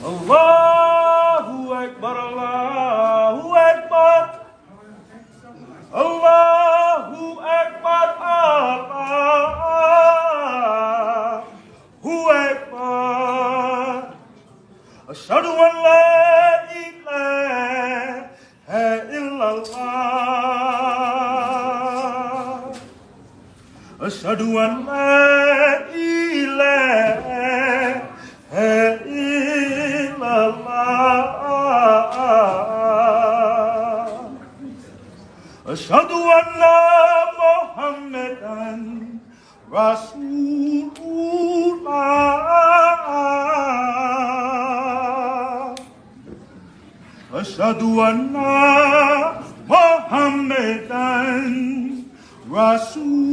Allahu Akbar, Allahu Akbar, Allahu Akbar, Allahu Akbar. Ashhadu an la ilaha illallah. Ashhadu an la ilaha Ashhadu anna Muhammadan Rasulullah. Ashhadu anna Muhammadan Rasulullah.